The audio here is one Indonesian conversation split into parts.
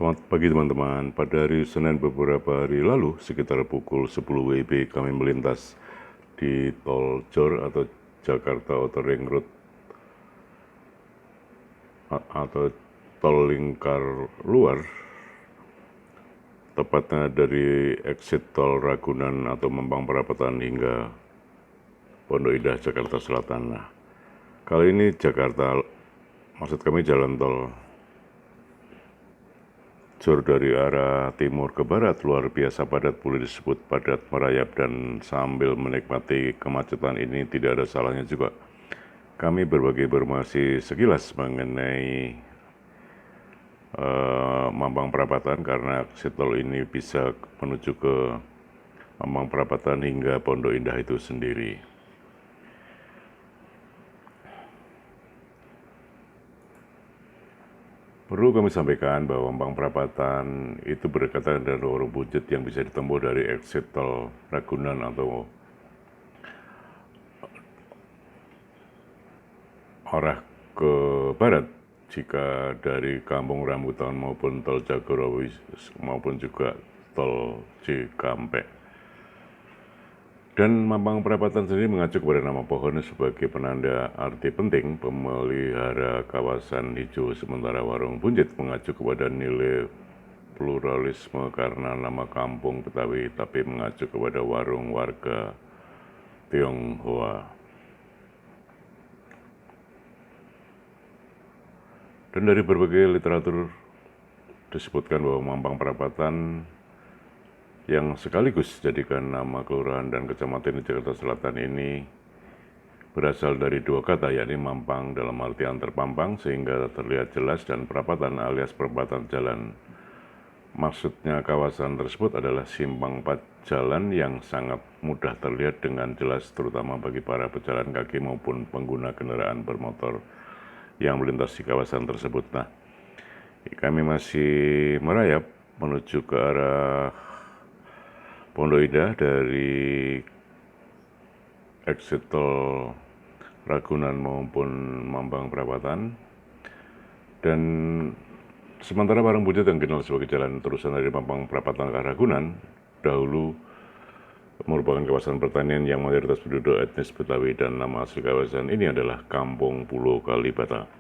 Selamat pagi teman-teman. Pada hari Senin beberapa hari lalu, sekitar pukul 10 WIB, kami melintas di Tol JOR atau Jakarta Outer Ring Road atau Tol Lingkar Luar, tepatnya dari exit Tol Ragunan atau Mampang Perapatan hingga Pondok Indah, Jakarta Selatan. Nah, kali ini maksud kami jalan tol JOR dari arah timur ke barat luar biasa padat, boleh disebut padat merayap, dan sambil menikmati kemacetan ini tidak ada salahnya juga kami berbagi informasi sekilas mengenai Mampang Perapatan, karena exit tol ini bisa menuju ke Mampang Perapatan hingga Pondok Indah itu sendiri. Perlu kami sampaikan bahwa Mampang Perapatan itu berdekatan dengan Warung Buncit yang bisa ditempuh dari exit tol Ragunan atau arah ke barat jika dari Kampung Rambutan maupun tol Jagorawi maupun juga tol Cikampek. Dan Mampang Perapatan sendiri mengacu kepada nama pohon sebagai penanda arti penting pemelihara kawasan hijau, sementara Warung Buncit mengacu kepada nilai pluralisme karena nama kampung Betawi tapi mengacu kepada warung warga Tionghoa. Dan dari berbagai literatur disebutkan bahwa Mampang Perapatan yang sekaligus jadikan nama kelurahan dan kecamatan di Jakarta Selatan ini berasal dari dua kata, yakni mampang dalam artian terpampang sehingga terlihat jelas, dan perapatan alias perempatan jalan. Maksudnya kawasan tersebut adalah simpang 4 jalan yang sangat mudah terlihat dengan jelas, terutama bagi para pejalan kaki maupun pengguna kendaraan bermotor yang melintas di kawasan tersebut. Nah, kami masih merayap menuju ke arah Pondok Indah dari exit tol Ragunan maupun Mampang Perapatan. Dan sementara Warung Buncit yang dikenal sebagai jalan terusan dari Mampang Perapatan ke Ragunan dahulu merupakan kawasan pertanian yang mayoritas penduduk etnis Betawi, dan nama asli kawasan ini adalah Kampung Pulau Kalibata.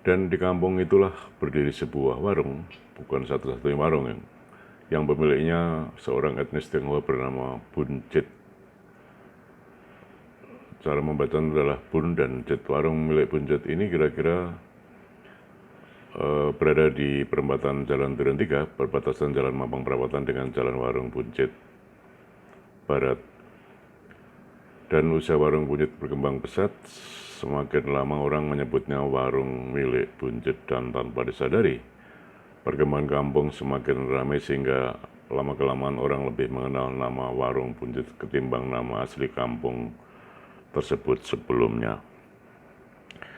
Dan di kampung itulah berdiri sebuah warung, bukan satu-satunya warung yang pemiliknya seorang etnis Tionghoa bernama Buncit. Cara membaca adalah Bun dan Cit. Warung milik Buncit ini kira-kira berada di perempatan Jalan Duren 3, perbatasan Jalan Mampang Perapatan dengan Jalan Warung Buncit Barat. Dan usaha Warung Buncit berkembang pesat, semakin lama orang menyebutnya warung milik Buncit, dan tanpa disadari perkembangan kampung semakin ramai sehingga lama-kelamaan orang lebih mengenal nama Warung Buncit ketimbang nama asli kampung tersebut sebelumnya.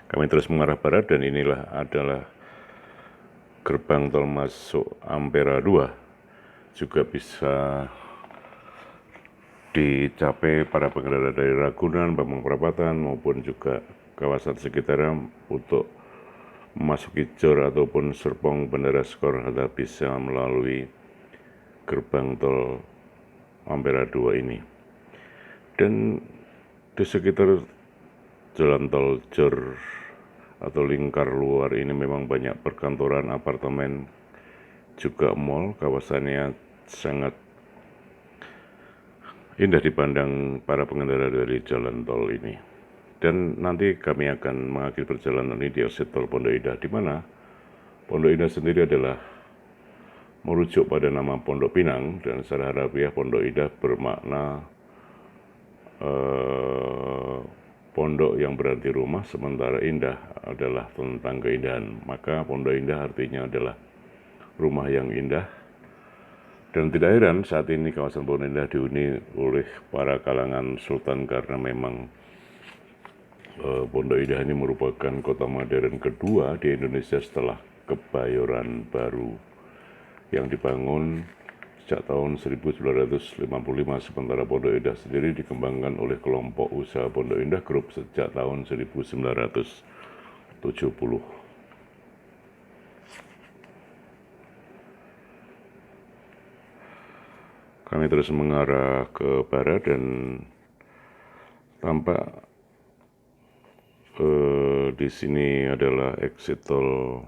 Kami terus mengarah barat, dan inilah adalah gerbang tol masuk Ampera 2. Juga bisa dicapai para pengendara dari Ragunan, Mampang Perapatan maupun juga kawasan sekitarnya untuk memasuki JOR ataupun Serpong Bandara Soekarno-Hatta bisa melalui gerbang tol Ampera 2 ini. Dan di sekitar jalan tol JOR atau Lingkar Luar ini memang banyak perkantoran, apartemen, juga mal. Kawasannya sangat indah dipandang para pengendara dari jalan tol ini. Dan nanti kami akan mengakhiri perjalanan ini di exit tol Pondok Indah, di mana Pondok Indah sendiri adalah merujuk pada nama Pondok Pinang, dan secara harfiah Pondok Indah bermakna pondok yang berarti rumah, sementara indah adalah tentang keindahan. Maka Pondok Indah artinya adalah rumah yang indah. Dan tidak heran saat ini kawasan Pondok Indah dihuni oleh para kalangan sultan, karena memang Pondok Indah ini merupakan kota modern kedua di Indonesia setelah Kebayoran Baru yang dibangun sejak tahun 1955, sementara Pondok Indah sendiri dikembangkan oleh kelompok usaha Pondok Indah Group sejak tahun 1970. Kami terus mengarah ke barat dan tampak di sini adalah exit tol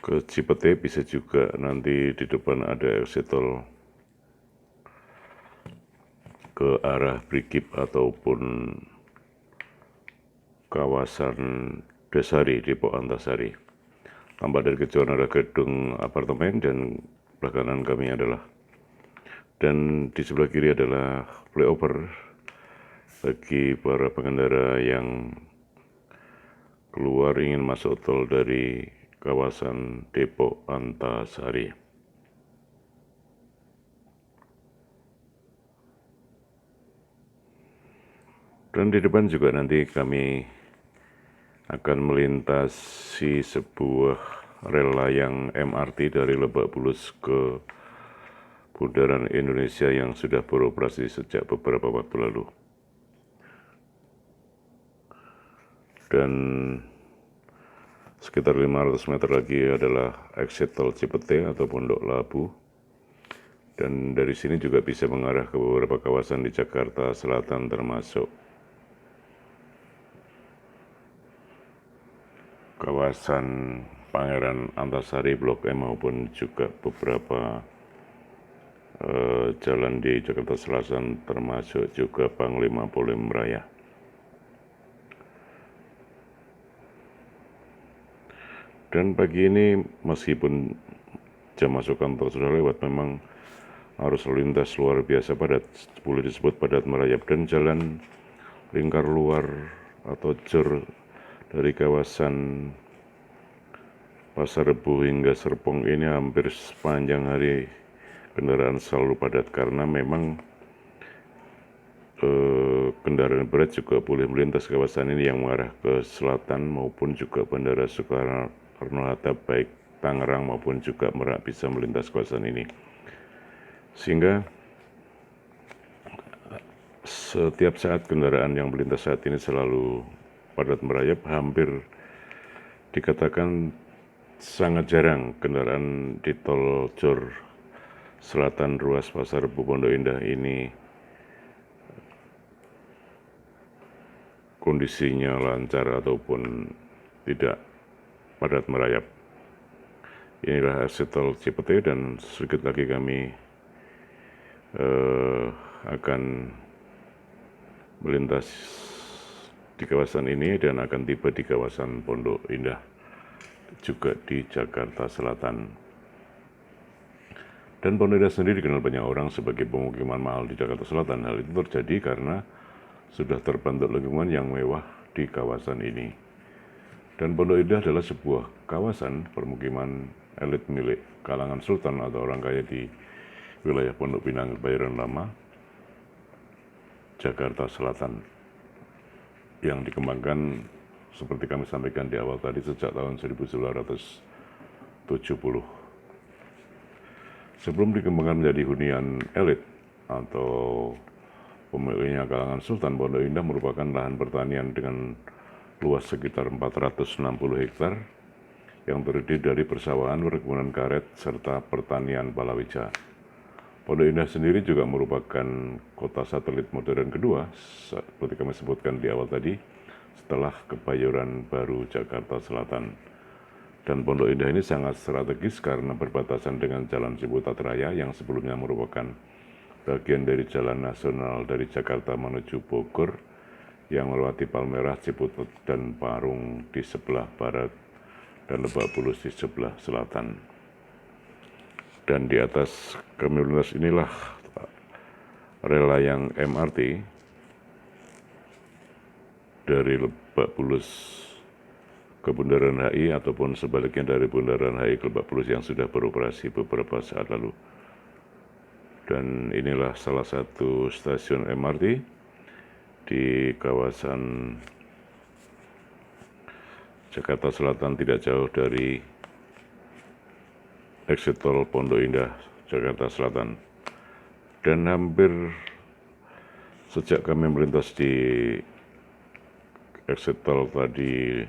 ke Cipete, bisa juga nanti di depan ada exit tol ke arah Brigip ataupun kawasan Dasari, Depok Antasari. Tampak dari kejauhan ada gedung apartemen dan belakangan kami adalah, dan di sebelah kiri adalah flyover bagi para pengendara yang keluar ingin masuk tol dari kawasan Depok Antasari. Dan di depan juga nanti kami akan melintasi sebuah rel layang MRT dari Lebak Bulus ke Bundaran Indonesia yang sudah beroperasi sejak beberapa waktu lalu. Dan sekitar 500 meter lagi adalah exit tol Cipete atau Pondok Labu. Dan dari sini juga bisa mengarah ke beberapa kawasan di Jakarta Selatan termasuk kawasan Pangeran Antasari Blok M maupun juga beberapa jalan di Jakarta Selatan termasuk juga Panglima Polim Raya. Dan pagi ini meskipun jam masuk kantor sudah lewat, memang arus lalu lintas luar biasa padat, boleh disebut padat merayap, dan jalan lingkar luar atau jor dari kawasan Pasar Rebo hingga Serpong ini hampir sepanjang hari kendaraan selalu padat karena memang kendaraan berat juga boleh melintas kawasan ini yang mengarah ke selatan maupun juga Bandara Soekarno-Hatta, baik Tangerang maupun juga Merak bisa melintas kawasan ini. Sehingga setiap saat kendaraan yang melintas saat ini selalu padat merayap, hampir dikatakan sangat jarang kendaraan di tol Jor Selatan ruas Pasar Rebo Pondok Indah ini kondisinya lancar ataupun tidak padat merayap. Inilah exit tol Cipete dan sedikit lagi kami akan melintas di kawasan ini dan akan tiba di kawasan Pondok Indah juga di Jakarta Selatan. Dan Pondok Indah sendiri dikenal banyak orang sebagai pemukiman mahal di Jakarta Selatan. Hal itu terjadi karena sudah terbentuk lingkungan yang mewah di kawasan ini. Dan Pondok Indah adalah sebuah kawasan permukiman elit milik kalangan sultan atau orang kaya di wilayah Pondok Pinang, Kebayoran Lama, Jakarta Selatan, yang dikembangkan seperti kami sampaikan di awal tadi sejak tahun 1970. Sebelum dikembangkan menjadi hunian elit atau pemiliknya kalangan sultan, Pondok Indah merupakan lahan pertanian dengan luas sekitar 460 hektar yang terdiri dari persawahan, perkebunan karet, serta pertanian palawija. Pondok Indah sendiri juga merupakan kota satelit modern kedua, seperti kami sebutkan di awal tadi, setelah Kebayoran Baru Jakarta Selatan. Dan Pondok Indah ini sangat strategis karena berbatasan dengan Jalan Ciputat Raya yang sebelumnya merupakan bagian dari jalan nasional dari Jakarta menuju Bogor yang melewati Palmerah, Ciputat, dan Parung di sebelah barat dan Lebak Bulus di sebelah selatan. Dan di atas kami lintas inilah rel layang MRT dari Lebak Bulus ke Bundaran HI ataupun sebaliknya dari Bundaran HI ke Lebak Bulus yang sudah beroperasi beberapa saat lalu. Dan inilah salah satu stasiun MRT di kawasan Jakarta Selatan, tidak jauh dari exit tol Pondok Indah, Jakarta Selatan. Dan hampir sejak kami melintas di exit tol tadi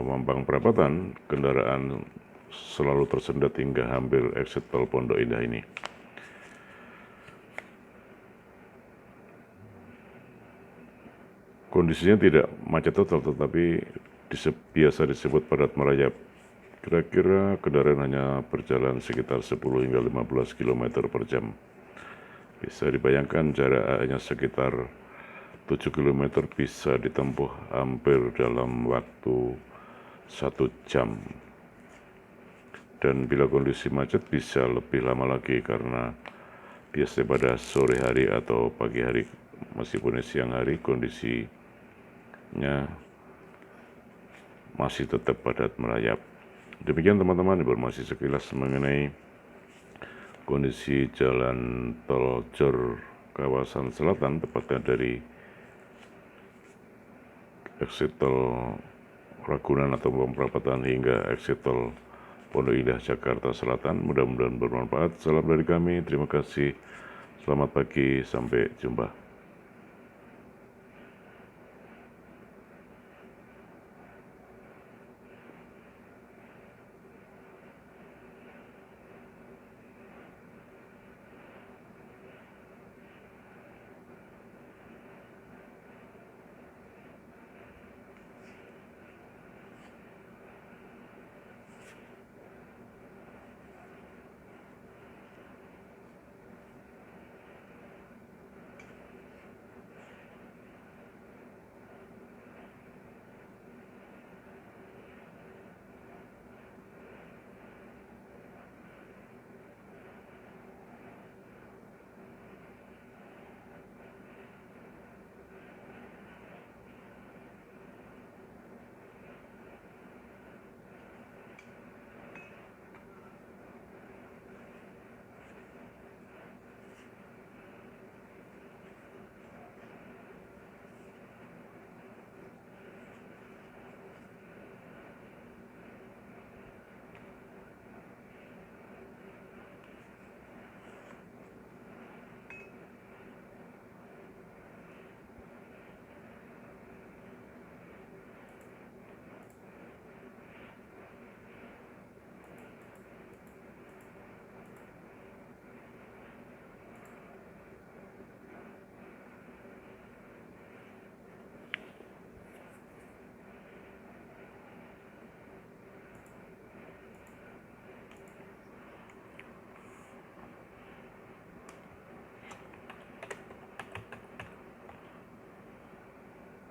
Mampang Perapatan, kendaraan selalu tersendat hingga hampir exit tol Pondok Indah ini. Kondisinya tidak macet total, tetapi biasa disebut padat merayap. Kira-kira kendaraan hanya berjalan sekitar 10 hingga 15 km per jam. Bisa dibayangkan jaraknya sekitar 7 km bisa ditempuh hampir dalam waktu 1 jam. Dan bila kondisi macet bisa lebih lama lagi karena biasanya pada sore hari atau pagi hari, meskipun siang hari kondisinya masih tetap padat merayap. Demikian teman-teman, informasi sekilas mengenai kondisi jalan tol Jor kawasan selatan, tepatnya dari exit tol Ragunan atau Perapatan hingga exit tol Pondok Indah Jakarta Selatan. Mudah-mudahan bermanfaat. Salam dari kami, terima kasih. Selamat pagi, sampai jumpa.